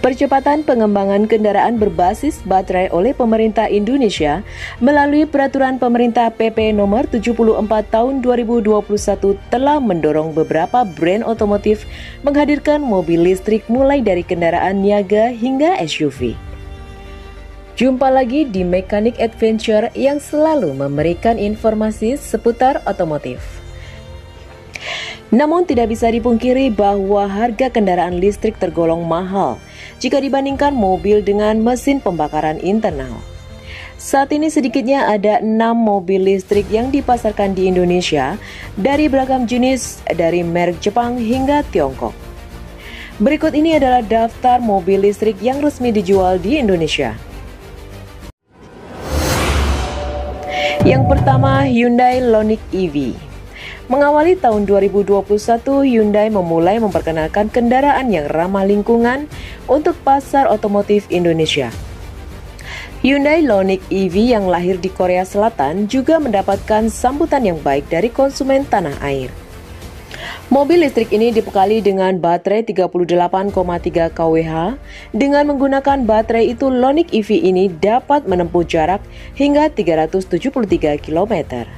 Percepatan pengembangan kendaraan berbasis baterai oleh pemerintah Indonesia melalui peraturan pemerintah PP nomor 74 tahun 2021 telah mendorong beberapa brand otomotif menghadirkan mobil listrik mulai dari kendaraan niaga hingga SUV. Jumpa lagi di Mechanic Adventure yang selalu memberikan informasi seputar otomotif. Namun tidak bisa dipungkiri bahwa harga kendaraan listrik tergolong mahal jika dibandingkan mobil dengan mesin pembakaran internal. Saat ini sedikitnya ada 6 mobil listrik yang dipasarkan di Indonesia dari beragam jenis dari merek Jepang hingga Tiongkok. Berikut ini adalah daftar mobil listrik yang resmi dijual di Indonesia. Yang pertama, Hyundai Ioniq EV. Mengawali tahun 2021, Hyundai memulai memperkenalkan kendaraan yang ramah lingkungan untuk pasar otomotif Indonesia. Hyundai Ioniq EV yang lahir di Korea Selatan juga mendapatkan sambutan yang baik dari konsumen tanah air. Mobil listrik ini dibekali dengan baterai 38,3 kWh. Dengan menggunakan baterai itu, Ioniq EV ini dapat menempuh jarak hingga 373 km.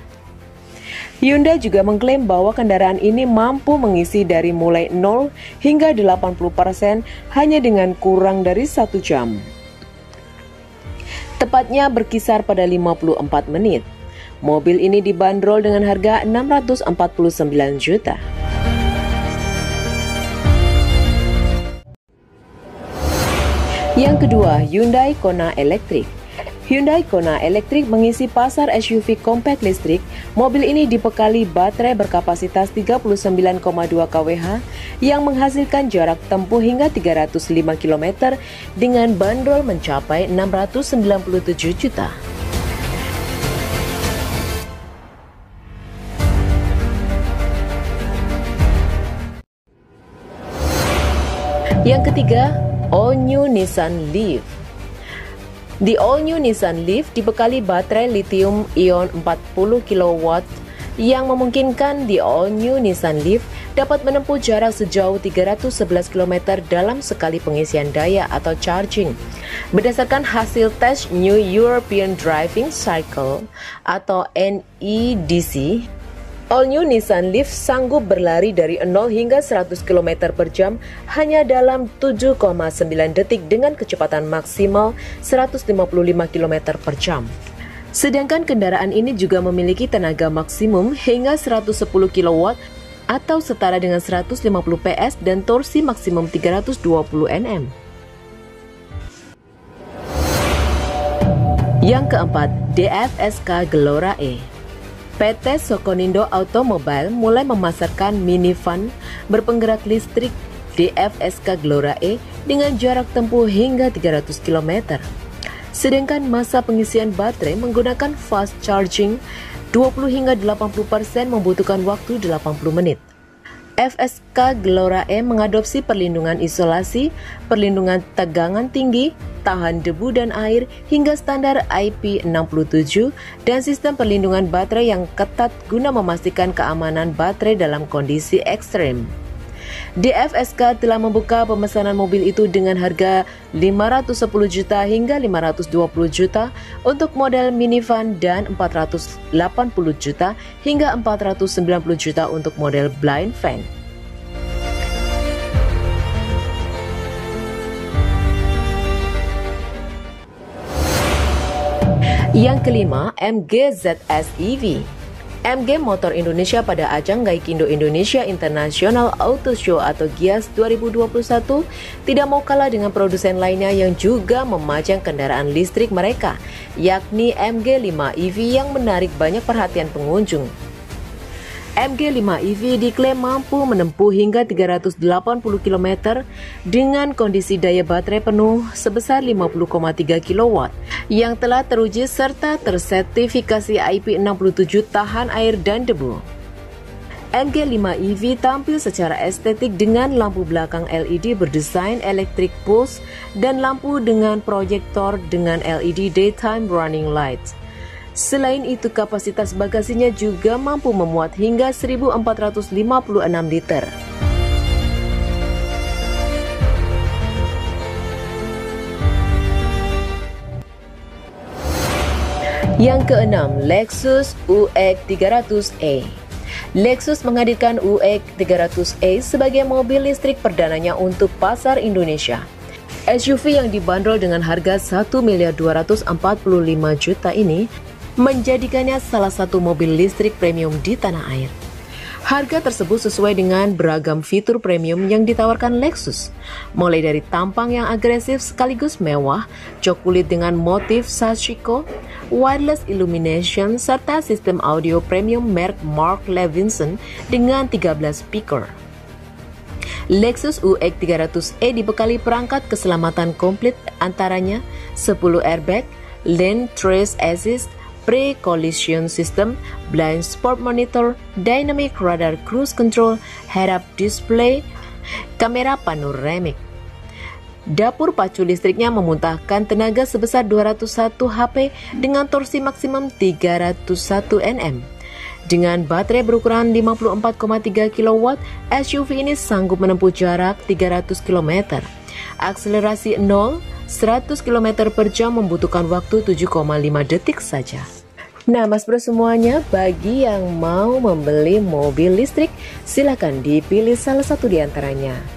Hyundai juga mengklaim bahwa kendaraan ini mampu mengisi dari mulai 0 hingga 80% hanya dengan kurang dari 1 jam. Tepatnya berkisar pada 54 menit. Mobil ini dibanderol dengan harga 649 juta. Yang kedua, Hyundai Kona Electric. Hyundai Kona Electric mengisi pasar SUV compact listrik. Mobil ini dibekali baterai berkapasitas 39,2 kWh yang menghasilkan jarak tempuh hingga 305 km dengan bandrol mencapai 697 juta. Yang ketiga, All New Nissan Leaf. The All New Nissan Leaf dibekali baterai lithium-ion 40 kW yang memungkinkan the All New Nissan Leaf dapat menempuh jarak sejauh 311 km dalam sekali pengisian daya atau charging. Berdasarkan hasil tes New European Driving Cycle atau NEDC, All New Nissan Leaf sanggup berlari dari 0 hingga 100 km per jam hanya dalam 7,9 detik dengan kecepatan maksimal 155 km per jam. Sedangkan kendaraan ini juga memiliki tenaga maksimum hingga 110 kW atau setara dengan 150 PS dan torsi maksimum 320 Nm. Yang keempat, DFSK Glora E. PT Sokonindo Automobile mulai memasarkan minivan berpenggerak listrik DFSK Glora E dengan jarak tempuh hingga 300 km. Sedangkan masa pengisian baterai menggunakan fast charging 20 hingga 80% membutuhkan waktu 80 menit. FSK Glora E mengadopsi perlindungan isolasi, perlindungan tegangan tinggi, tahan debu dan air hingga standar IP67 dan sistem perlindungan baterai yang ketat guna memastikan keamanan baterai dalam kondisi ekstrem. DFSK telah membuka pemesanan mobil itu dengan harga 510 juta hingga 520 juta untuk model minivan dan 480 juta hingga 490 juta untuk model blind van. Yang kelima, MG ZS EV. MG Motor Indonesia pada ajang Gaikindo Indonesia International Auto Show atau GIAS 2021 tidak mau kalah dengan produsen lainnya yang juga memajang kendaraan listrik mereka, yakni MG5 EV yang menarik banyak perhatian pengunjung. MG5 EV diklaim mampu menempuh hingga 380 km dengan kondisi daya baterai penuh sebesar 50,3 kW yang telah teruji serta tersertifikasi IP67 tahan air dan debu. MG5 EV tampil secara estetik dengan lampu belakang LED berdesain electric pulse dan lampu dengan proyektor dengan LED daytime running lights. Selain itu, kapasitas bagasinya juga mampu memuat hingga 1.456 liter. Yang keenam, Lexus UX 300e. Lexus menghadirkan UX 300e sebagai mobil listrik perdananya untuk pasar Indonesia. SUV yang dibanderol dengan harga 1.245 juta ini menjadikannya salah satu mobil listrik premium di tanah air. Harga tersebut sesuai dengan beragam fitur premium yang ditawarkan Lexus, mulai dari tampang yang agresif sekaligus mewah, jok kulit dengan motif Sashiko, wireless illumination, serta sistem audio premium merek Mark Levinson dengan 13 speaker. Lexus UX 300e dibekali perangkat keselamatan komplit antaranya 10 airbag, lane trace assist, pre-collision system, blind spot monitor, dynamic radar cruise control, head-up display, kamera panoramik. Dapur pacu listriknya memuntahkan tenaga sebesar 201 HP dengan torsi maksimum 301 Nm. Dengan baterai berukuran 54,3 kW, SUV ini sanggup menempuh jarak 300 km. Akselerasi 0-100 km per jam membutuhkan waktu 7,5 detik saja. Nah, Mas Bro semuanya, bagi yang mau membeli mobil listrik, silakan dipilih salah satu di antaranya.